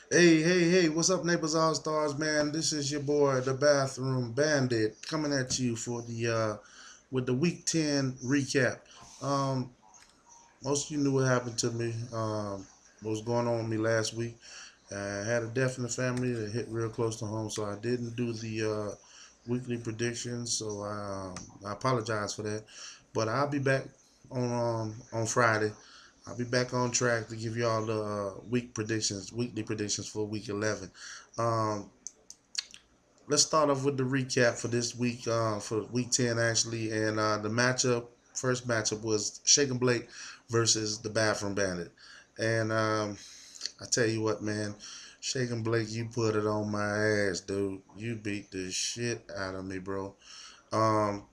Hey, what's up, neighbors, all stars, man? This is your boy, the Bathroom Bandit, coming at you for the with the Week 10 recap. Um, Most of you knew what happened to me. What was going on with me last week? I had a death in the family that hit real close to home, so I didn't do the weekly predictions. So I apologize for that, but I'll be back on Friday. I'll be back on track to give you all the weekly predictions for week 11. Um, let's start off with the recap for this week, for week 10 actually, and the first matchup was Shake and Blake versus the Bathroom Bandit, and I tell you what, man, Shake and Blake, you put it on my ass, dude. You beat the shit out of me, bro. Um,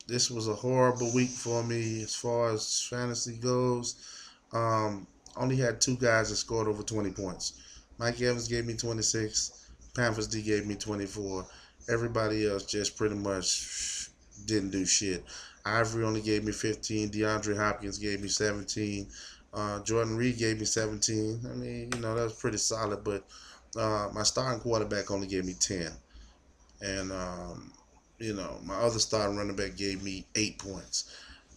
this was a horrible week for me as far as fantasy goes. Um, Only had two guys that scored over 20 points. Mike Evans gave me 26. Panthers D gave me 24. Everybody else just pretty much didn't do shit. Ivory only gave me 15. DeAndre Hopkins gave me 17. Jordan Reed gave me 17. I mean, that was pretty solid, but my starting quarterback only gave me 10. And, my other starting running back gave me 8 points.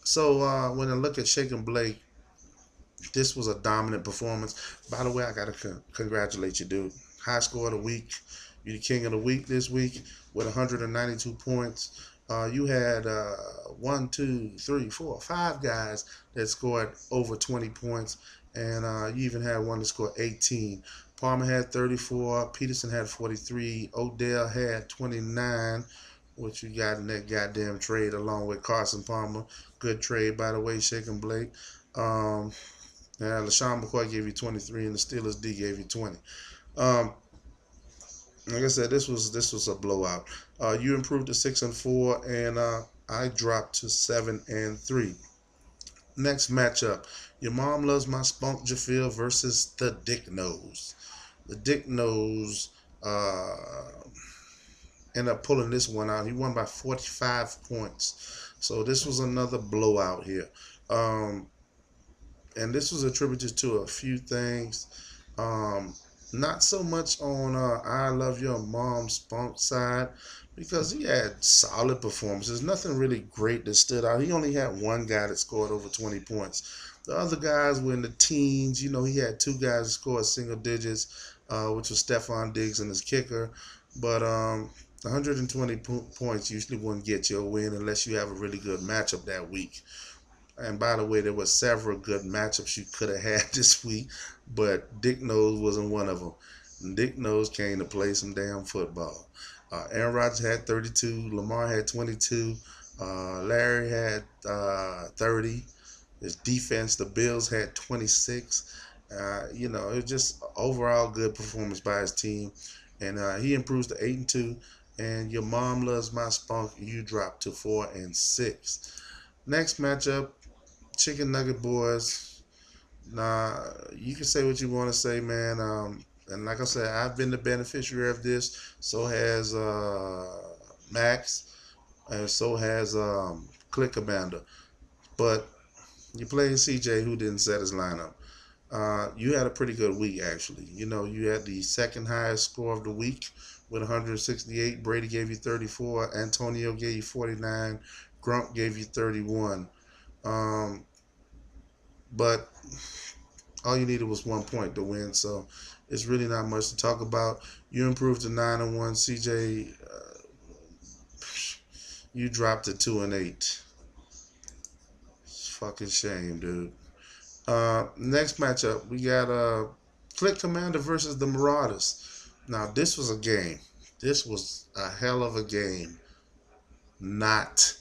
So when I look at Shake and Blake, this was a dominant performance. By the way, I gotta congratulate you, dude. High score of the week. You're the king of the week this week with 192 points. You had one, two, three, four, five guys that scored over 20 points, and you even had one that scored 18. Palmer had 34. Peterson had 43. Odell had 29. What you got in that goddamn trade along with Carson Palmer? Good trade, by the way, Shaking Blake. Um, LaShawn McCoy gave you 23, and the Steelers D gave you 20. Um, like I said, this was a blowout. You improved to 6-4, and I dropped to 7-3. Next matchup, your mom loves my Spunk Jafil versus the Dick Nose. The Dick Nose ended up pulling this one out. He won by 45 points. So this was another blowout here. Um, and this was attributed to a few things. Um, Not so much on I Love Your Mom Spunk side because he had solid performances. Nothing really great that stood out. He only had one guy that scored over 20 points. The other guys were in the teens. He had two guys that scored single digits, which was Stephon Diggs and his kicker. But 120 points usually wouldn't get you a win unless you have a really good matchup that week. And by the way, there were several good matchups you could have had this week, but Dick Nose wasn't one of them. Dick Nose came to play some damn football. Aaron Rodgers had 32. Lamar had 22. Larry had 30. His defense, the Bills had 26. It was just overall good performance by his team, and he improves to 8-2. And your mom loves my spunk. You drop to 4-6. Next matchup, Chicken Nugget Boys. Nah, you can say what you want to say, man. And like I said, I've been the beneficiary of this. So has Max, and so has Click Commander. But you played CJ, who didn't set his lineup. You had a pretty good week, actually. You had the second highest score of the week with 168. Brady gave you 34. Antonio gave you 49. Grump gave you 31. Um, but all you needed was 1 point to win, so it's really not much to talk about. You improved to 9-1. CJ, you dropped to 2-8. It's fucking shame, dude. Next matchup, we got Click Commander versus the Marauders. Now this was a game. This was a hell of a game. Not.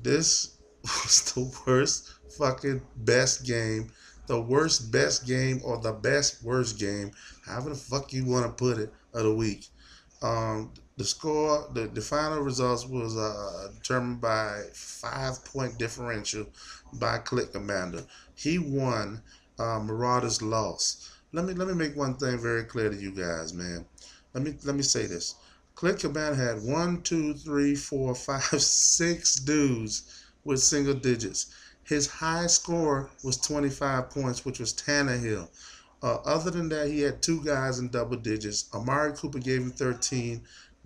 This was the worst fucking best game, the worst best game, or the best worst game, however the fuck you want to put it, of the week. The score, the final results was determined by 5 point differential by Click Commander. He won. Marauders lost. Let me make one thing very clear to you guys, man. Let me say this. Click Commander had one, two, three, four, five, 6 dudes with single digits. His high score was 25 points, which was Tannehill. Other than that, he had two guys in double digits. Amari Cooper gave him 13.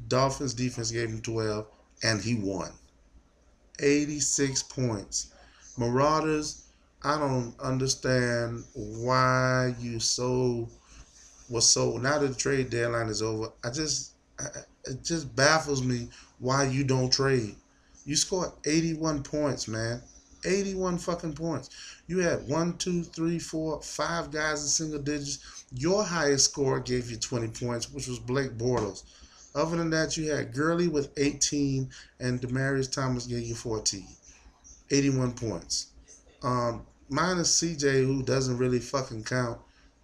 Dolphins defense gave him 12, and he won. 86 points. Marauders, I don't understand why you was so now that the trade deadline is over. It just baffles me why you don't trade. You scored 81 points, man. 81 fucking points. You had one, two, three, four, five guys in single digits. Your highest score gave you 20 points, which was Blake Bortles. Other than that, you had Gurley with 18 and Demaryius Thomas gave you 14. 81 points. Minus CJ, who doesn't really fucking count.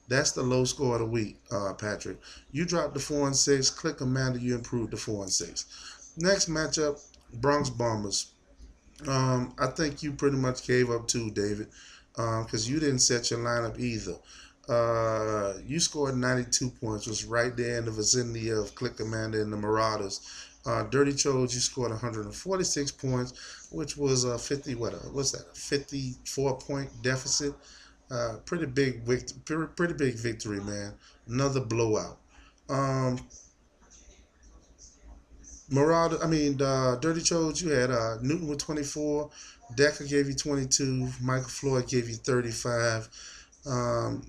That's the low score of the week, Patrick. You dropped the 4-6. Click Amanda, you improved the 4-6. Next matchup, Bronx Bombers. I think you pretty much gave up too, David, because you didn't set your lineup either. You scored 92 points, was right there in the vicinity of Click Commander and the Marauders. Dirty Chodes, you scored 146 points, which was a 54-point deficit. Pretty big victory, man. Another blowout. Um, Dirty Chodes, you had Newton with 24, Decker gave you 22, Michael Floyd gave you 35, and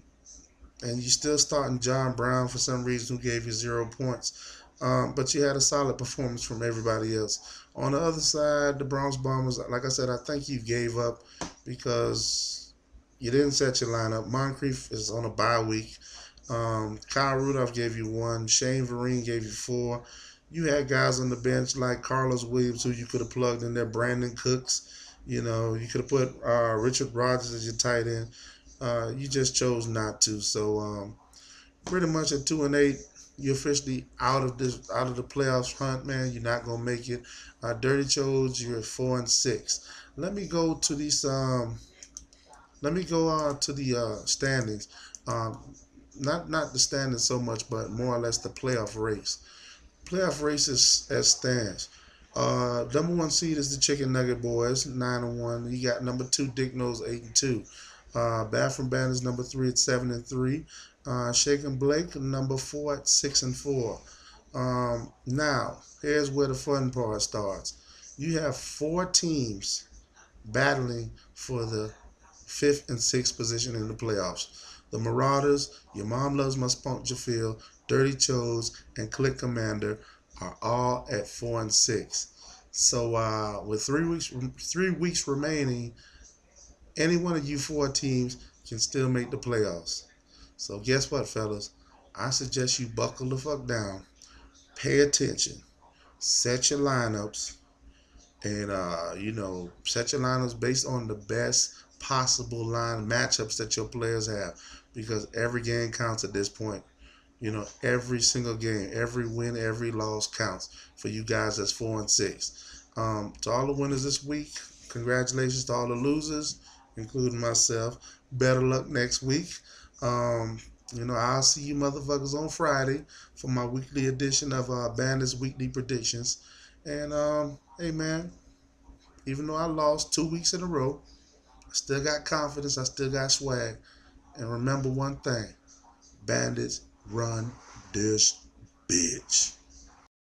you still starting John Brown for some reason, who gave you 0 points. But you had a solid performance from everybody else. On the other side, the Bronx Bombers, like I said, I think you gave up because you didn't set your lineup. Moncrief is on a bye week. Kyle Rudolph gave you 1. Shane Vereen gave you 4. You had guys on the bench like Carlos Williams, who you could have plugged in there. Brandon Cooks. You could have put Richard Rodgers as your tight end. You just chose not to. So pretty much at 2-8, you're officially out of the playoffs hunt, man. You're not gonna make it. Dirty Chodes, you're at 4-6. Let me go to these. Let me go to the standings. Not the standings so much, but more or less the playoff race. Playoff race is as stands. Number 1 seed is the Chicken Nugget Boys, 9-1. You got number 2 Dick Nose, 8-2. Bathroom Bandits number 3 at 7-3. Shaken Blake number 4 at 6-4. Now here's where the fun part starts. You have 4 teams battling for the 5th and 6th position in the playoffs. The Marauders, Your Mom Loves My Spunky Field, Dirty Chodes, and Click Commander are all at 4-6. So with 3 weeks remaining, any one of you 4 teams can still make the playoffs. So guess what, fellas? I suggest you buckle the fuck down, pay attention, set your lineups, and set your lineups based on the best possible line matchups that your players have, because every game counts at this point. Every single game, every win, every loss counts for you guys that's 4-6. To all the winners this week, congratulations. To all the losers, including myself, better luck next week. I'll see you motherfuckers on Friday for my weekly edition of Bandits Weekly Predictions. And hey man, even though I lost 2 weeks in a row, I still got confidence, I still got swag. And remember one thing, Bandits run this bitch.